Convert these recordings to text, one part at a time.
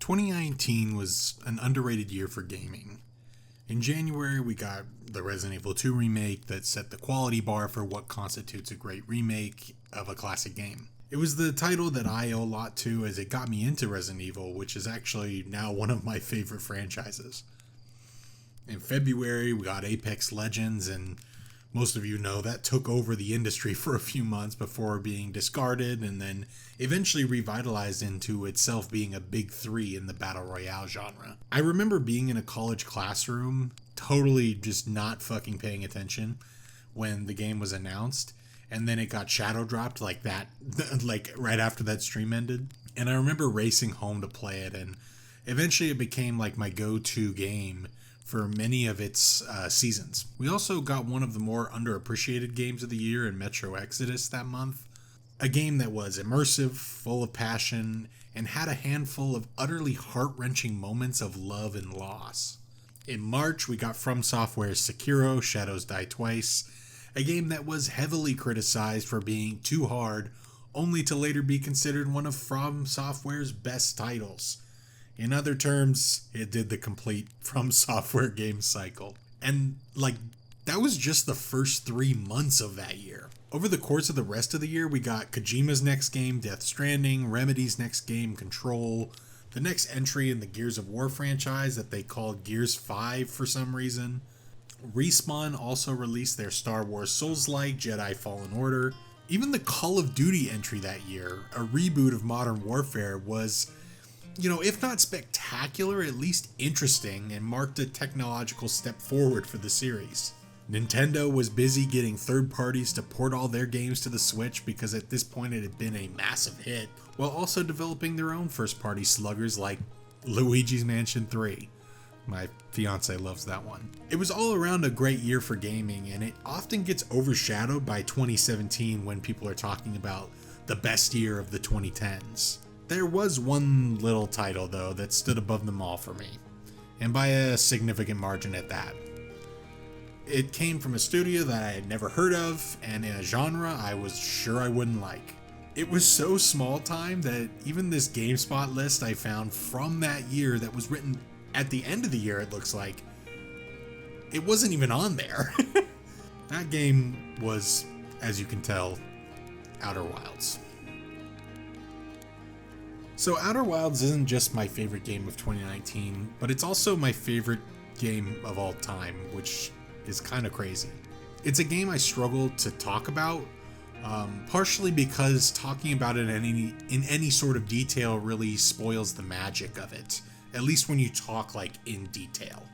2019 was an underrated year for gaming. In January, we got the Resident Evil 2 remake that set the quality bar for what constitutes a great remake of a classic game. It was the title that I owe a lot to as it got me into Resident Evil, which is actually now one of my favorite franchises. In February, we got Apex Legends, and most of you know that took over the industry for a few months before being discarded and then eventually revitalized into itself being a big three in the Battle Royale genre. I remember being in a college classroom, totally just not fucking paying attention when the game was announced, and then it got shadow dropped like that, like right after that stream ended. And I remember racing home to play it, and eventually it became like my go-to game for many of its seasons. We also got one of the more underappreciated games of the year in Metro Exodus that month. A game that was immersive, full of passion, and had a handful of utterly heart-wrenching moments of love and loss. In March, we got From Software's Sekiro: Shadows Die Twice, a game that was heavily criticized for being too hard, only to later be considered one of From Software's best titles. In other terms, it did the complete From Software game cycle. And, that was just the first 3 months of that year. Over the course of the rest of the year, we got Kojima's next game, Death Stranding, Remedy's next game, Control, the next entry in the Gears of War franchise that they called Gears 5 for some reason. Respawn also released their Star Wars Souls-like Jedi Fallen Order. Even the Call of Duty entry that year, a reboot of Modern Warfare, was, if not spectacular, at least interesting and marked a technological step forward for the series. Nintendo was busy getting third parties to port all their games to the Switch because at this point it had been a massive hit, while also developing their own first party sluggers like Luigi's Mansion 3. My fiance loves that one. It was all around a great year for gaming, and it often gets overshadowed by 2017 when people are talking about the best year of the 2010s. There was one little title, though, that stood above them all for me, and by a significant margin at that. It came from a studio that I had never heard of, and in a genre I was sure I wouldn't like. It was so small time that even this GameSpot list I found from that year that was written at the end of the year, it looks like, it wasn't even on there. That game was, as you can tell, Outer Wilds. So Outer Wilds isn't just my favorite game of 2019, but it's also my favorite game of all time, which is kind of crazy. It's a game I struggle to talk about, partially because talking about it in any sort of detail really spoils the magic of it, at least when you talk in detail.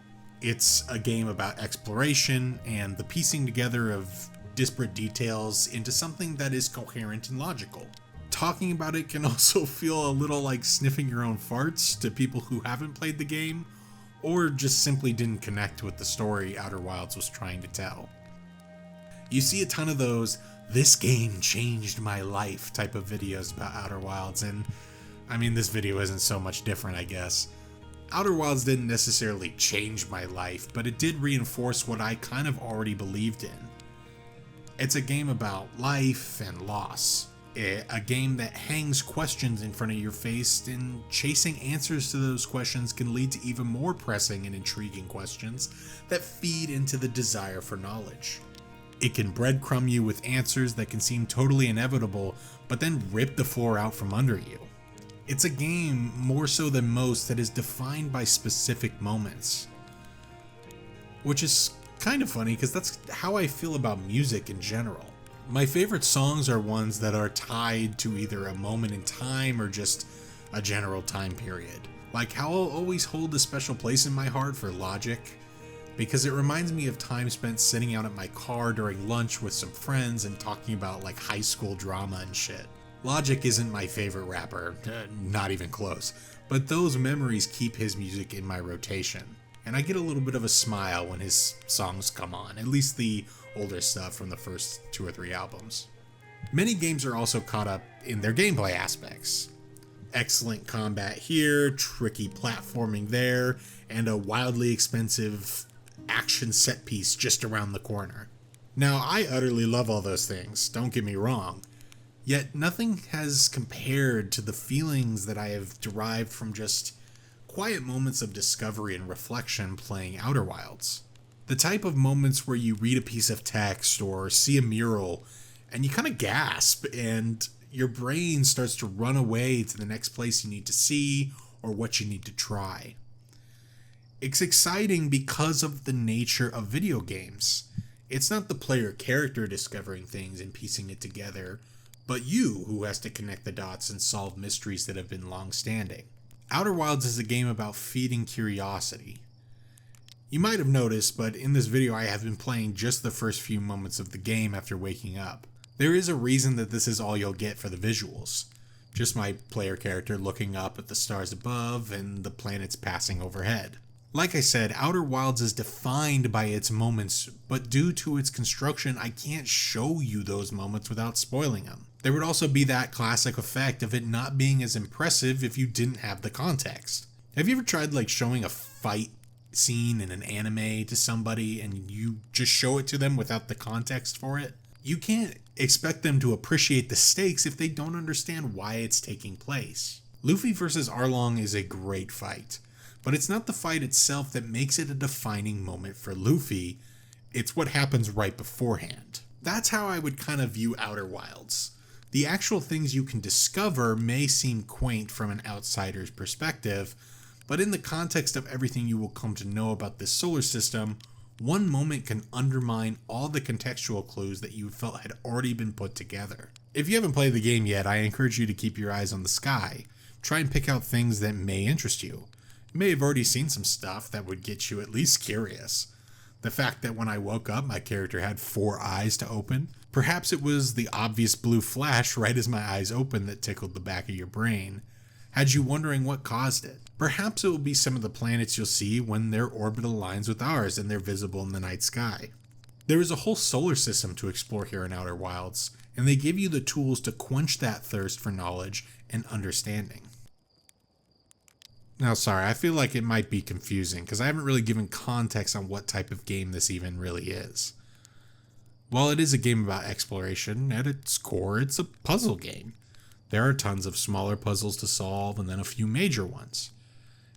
It's a game about exploration and the piecing together of disparate details into something that is coherent and logical. Talking about it can also feel a little like sniffing your own farts to people who haven't played the game, or just simply didn't connect with the story Outer Wilds was trying to tell. You see a ton of those, "this game changed my life" type of videos about Outer Wilds, and this video isn't so much different, I guess. Outer Wilds didn't necessarily change my life, but it did reinforce what I kind of already believed in. It's a game about life and loss. A game that hangs questions in front of your face, and chasing answers to those questions can lead to even more pressing and intriguing questions that feed into the desire for knowledge. It can breadcrumb you with answers that can seem totally inevitable, but then rip the floor out from under you. It's a game, more so than most, that is defined by specific moments. Which is kind of funny, because that's how I feel about music in general. My favorite songs are ones that are tied to either a moment in time or just a general time period. Like how I'll always hold a special place in my heart for Logic, because it reminds me of time spent sitting out at my car during lunch with some friends and talking about high school drama and shit. Logic isn't my favorite rapper, not even close, but those memories keep his music in my rotation, and I get a little bit of a smile when his songs come on, at least the older stuff from the first 2 or 3 albums. Many games are also caught up in their gameplay aspects. Excellent combat here, tricky platforming there, and a wildly expensive action set piece just around the corner. Now, I utterly love all those things, don't get me wrong, yet nothing has compared to the feelings that I have derived from just quiet moments of discovery and reflection playing Outer Wilds. The type of moments where you read a piece of text or see a mural and you kind of gasp and your brain starts to run away to the next place you need to see or what you need to try. It's exciting because of the nature of video games. It's not the player character discovering things and piecing it together, but you who has to connect the dots and solve mysteries that have been long-standing. Outer Wilds is a game about feeding curiosity. You might have noticed, but in this video I have been playing just the first few moments of the game after waking up. There is a reason that this is all you'll get for the visuals. Just my player character looking up at the stars above and the planets passing overhead. Like I said, Outer Wilds is defined by its moments, but due to its construction, I can't show you those moments without spoiling them. There would also be that classic effect of it not being as impressive if you didn't have the context. Have you ever tried showing a fight scene in an anime to somebody and you just show it to them without the context for it? You can't expect them to appreciate the stakes if they don't understand why it's taking place. Luffy vs. Arlong is a great fight, but it's not the fight itself that makes it a defining moment for Luffy, it's what happens right beforehand. That's how I would kind of view Outer Wilds. The actual things you can discover may seem quaint from an outsider's perspective, but in the context of everything you will come to know about this solar system, one moment can undermine all the contextual clues that you felt had already been put together. If you haven't played the game yet, I encourage you to keep your eyes on the sky. Try and pick out things that may interest you. You may have already seen some stuff that would get you at least curious. The fact that when I woke up, my character had 4 eyes to open. Perhaps it was the obvious blue flash right as my eyes opened that tickled the back of your brain. Had you wondering what caused it? Perhaps it will be some of the planets you'll see when their orbit aligns with ours and they're visible in the night sky. There is a whole solar system to explore here in Outer Wilds, and they give you the tools to quench that thirst for knowledge and understanding. Now, sorry, I feel like it might be confusing because I haven't really given context on what type of game this even really is. While it is a game about exploration, at its core, it's a puzzle game. There are tons of smaller puzzles to solve and then a few major ones.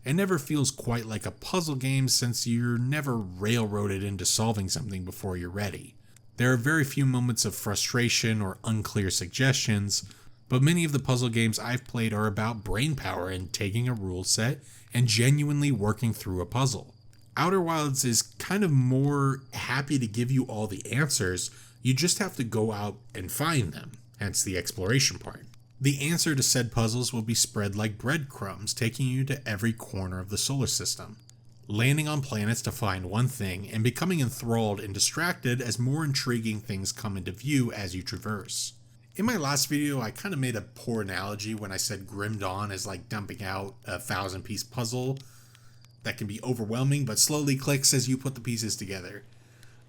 It never feels quite like a puzzle game since you're never railroaded into solving something before you're ready. There are very few moments of frustration or unclear suggestions, but many of the puzzle games I've played are about brainpower and taking a rule set and genuinely working through a puzzle. Outer Wilds is kind of more happy to give you all the answers, you just have to go out and find them, hence the exploration part. The answer to said puzzles will be spread like breadcrumbs, taking you to every corner of the solar system. Landing on planets to find one thing and becoming enthralled and distracted as more intriguing things come into view as you traverse. In my last video, I kind of made a poor analogy when I said Grim Dawn is like dumping out a 1,000-piece puzzle that can be overwhelming but slowly clicks as you put the pieces together.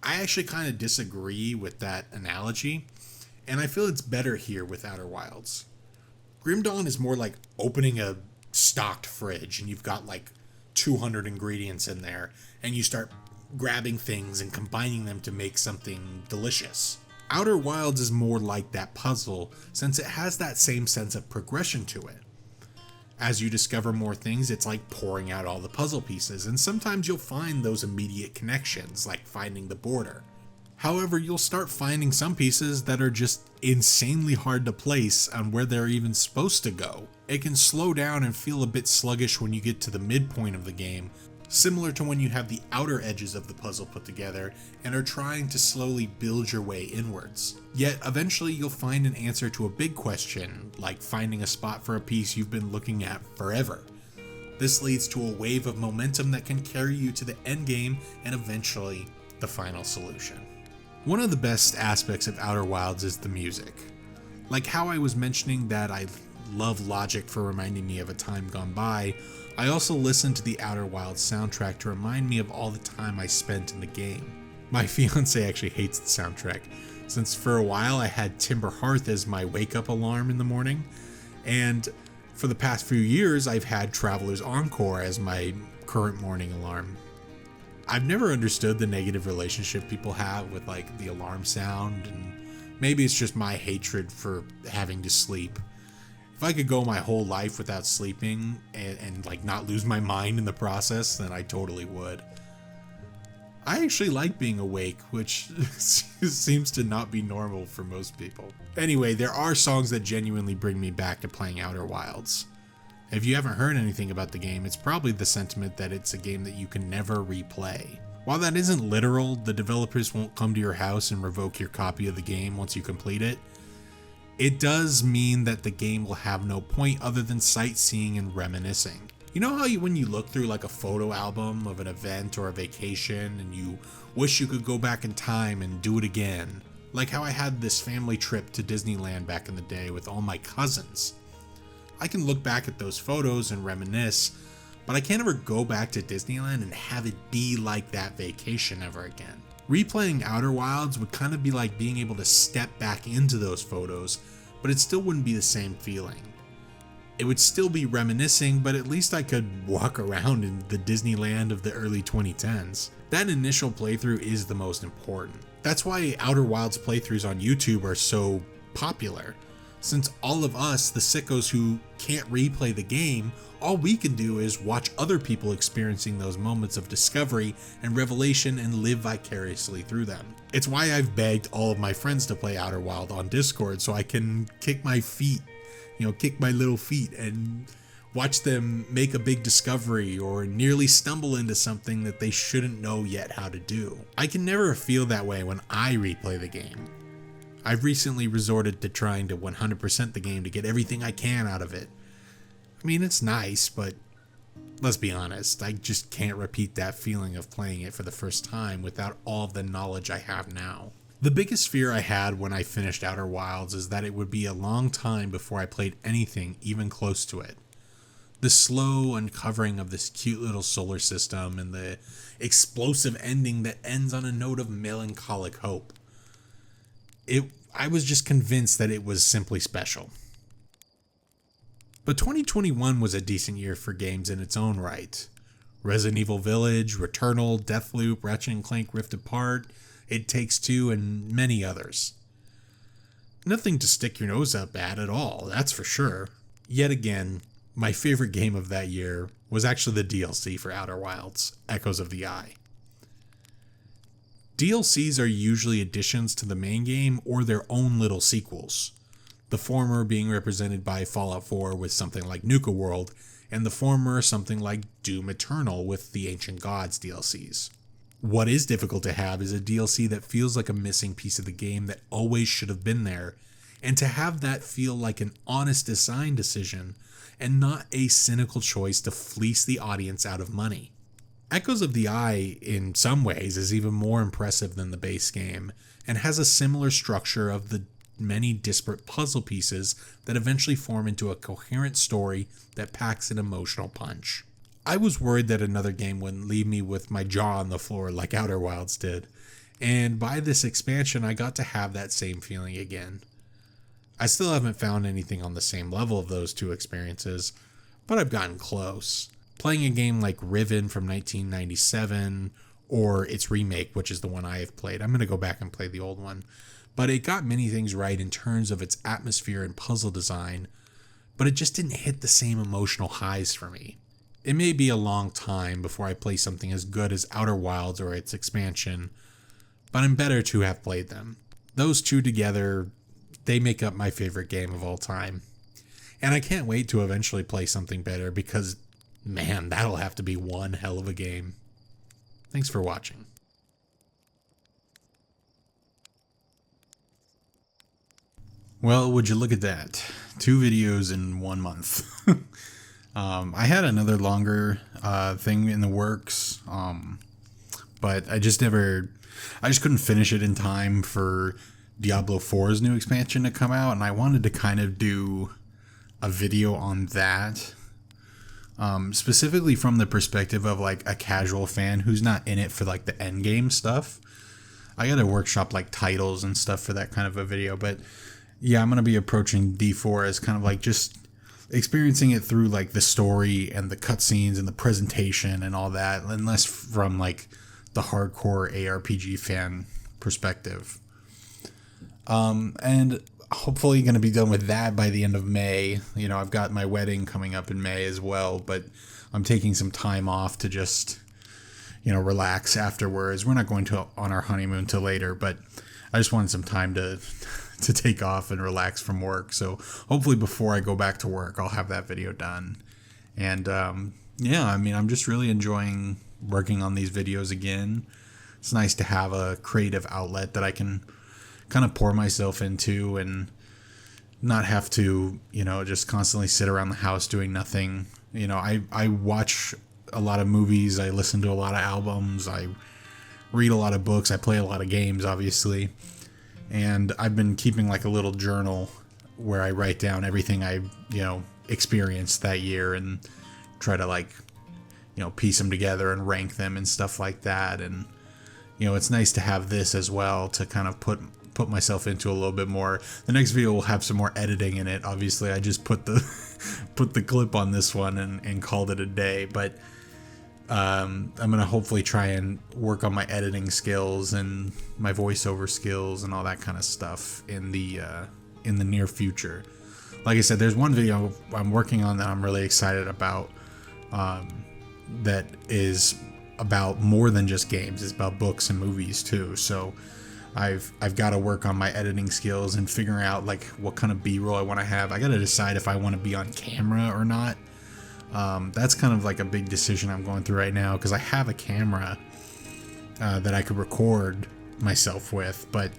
I actually kind of disagree with that analogy, and I feel it's better here with Outer Wilds. Grim Dawn is more like opening a stocked fridge and you've got 200 ingredients in there and you start grabbing things and combining them to make something delicious. Outer Wilds is more like that puzzle since it has that same sense of progression to it. As you discover more things, it's like pouring out all the puzzle pieces, and sometimes you'll find those immediate connections, like finding the border. However, you'll start finding some pieces that are just insanely hard to place on where they're even supposed to go. It can slow down and feel a bit sluggish when you get to the midpoint of the game, similar to when you have the outer edges of the puzzle put together and are trying to slowly build your way inwards. Yet eventually you'll find an answer to a big question, like finding a spot for a piece you've been looking at forever. This leads to a wave of momentum that can carry you to the end game and eventually the final solution. One of the best aspects of Outer Wilds is the music. Like how I was mentioning that I love Logic for reminding me of a time gone by, I also listen to the Outer Wilds soundtrack to remind me of all the time I spent in the game. My fiance actually hates the soundtrack, since for a while I had Timber Hearth as my wake-up alarm in the morning, and for the past few years I've had Traveler's Encore as my current morning alarm. I've never understood the negative relationship people have with the alarm sound, and maybe it's just my hatred for having to sleep. If I could go my whole life without sleeping and like not lose my mind in the process, then I totally would. I actually like being awake, which seems to not be normal for most people. Anyway, there are songs that genuinely bring me back to playing Outer Wilds. If you haven't heard anything about the game, it's probably the sentiment that it's a game that you can never replay. While that isn't literal, the developers won't come to your house and revoke your copy of the game once you complete it. It does mean that the game will have no point other than sightseeing and reminiscing. You know how when you look through like a photo album of an event or a vacation and you wish you could go back in time and do it again? Like how I had this family trip to Disneyland back in the day with all my cousins. I can look back at those photos and reminisce, but I can't ever go back to Disneyland and have it be like that vacation ever again. Replaying Outer Wilds would kind of be like being able to step back into those photos, but it still wouldn't be the same feeling. It would still be reminiscing, but at least I could walk around in the Disneyland of the early 2010s. That initial playthrough is the most important. That's why Outer Wilds playthroughs on YouTube are so popular. Since all of us, the sickos who can't replay the game, all we can do is watch other people experiencing those moments of discovery and revelation and live vicariously through them. It's why I've begged all of my friends to play Outer Wild on Discord so I can kick my little feet and watch them make a big discovery or nearly stumble into something that they shouldn't know yet how to do. I can never feel that way when I replay the game. I've recently resorted to trying to 100% the game to get everything I can out of it. I mean, it's nice, but let's be honest, I just can't repeat that feeling of playing it for the first time without all of the knowledge I have now. The biggest fear I had when I finished Outer Wilds is that it would be a long time before I played anything even close to it. The slow uncovering of this cute little solar system and the explosive ending that ends on a note of melancholic hope. I was just convinced that it was simply special. But 2021 was a decent year for games in its own right. Resident Evil Village, Returnal, Deathloop, Ratchet & Clank Rift Apart, It Takes Two, and many others. Nothing to stick your nose up at all, that's for sure. Yet again, my favorite game of that year was actually the DLC for Outer Wilds, Echoes of the Eye. DLCs are usually additions to the main game or their own little sequels, the former being represented by Fallout 4 with something like Nuka World, and the former something like Doom Eternal with the Ancient Gods DLCs. What is difficult to have is a DLC that feels like a missing piece of the game that always should have been there, and to have that feel like an honest design decision and not a cynical choice to fleece the audience out of money. Echoes of the Eye, in some ways, is even more impressive than the base game, and has a similar structure of the many disparate puzzle pieces that eventually form into a coherent story that packs an emotional punch. I was worried that another game wouldn't leave me with my jaw on the floor like Outer Wilds did, and by this expansion I got to have that same feeling again. I still haven't found anything on the same level of those two experiences, but I've gotten close. Playing a game like Riven from 1997, or its remake, which is the one I have played. I'm going to go back and play the old one. But it got many things right in terms of its atmosphere and puzzle design, but it just didn't hit the same emotional highs for me. It may be a long time before I play something as good as Outer Wilds or its expansion, but I'm better to have played them. Those two together, they make up my favorite game of all time. And I can't wait to eventually play something better because, man, that'll have to be one hell of a game. Thanks for watching. Well, would you look at that? 2 videos in 1 month. I had another longer thing in the works, but I just couldn't finish it in time for Diablo 4's new expansion to come out, and I wanted to kind of do a video on that. Specifically from the perspective of like a casual fan who's not in it for like the end game stuff. I gotta workshop like titles and stuff for that kind of a video, but yeah, I'm gonna be approaching D4 as kind of like just experiencing it through like the story and the cutscenes and the presentation and all that, and less from like the hardcore ARPG fan perspective. And hopefully going to be done with that by the end of May. You know, I've got my wedding coming up in May as well, but I'm taking some time off to just, you know, relax afterwards. We're not going to on our honeymoon till later, but I just wanted some time to take off and relax from work. So hopefully before I go back to work, I'll have that video done. And yeah, I mean, I'm just really enjoying working on these videos again. It's nice to have a creative outlet that I can kind of pour myself into and not have to, you know, just constantly sit around the house doing nothing. You know, I watch a lot of movies, I listen to a lot of albums, I read a lot of books, I play a lot of games, obviously. And I've been keeping like a little journal where I write down everything I, you know, experienced that year and try to, like, you know, piece them together and rank them and stuff like that. And, you know, it's nice to have this as well to kind of put myself into a little bit more. The next video will have some more editing in it. Obviously, I just put the put the clip on this one and called it a day. But I'm gonna hopefully try and work on my editing skills and my voiceover skills and all that kind of stuff in the near future. Like I said, there's one video I'm working on that I'm really excited about. That is about more than just games. It's about books and movies too. So I've got to work on my editing skills and figuring out like what kind of B-roll I want to have. I got to decide if I want to be on camera or not. That's kind of like a big decision I'm going through right now, because I have a camera that I could record myself with, but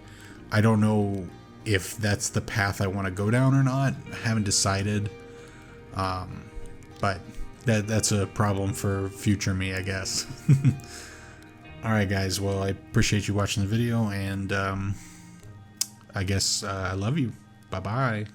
I don't know if that's the path I want to go down or not. I haven't decided, but that's a problem for future me, I guess. Alright guys, well, I appreciate you watching the video, and I guess I love you. Bye-bye.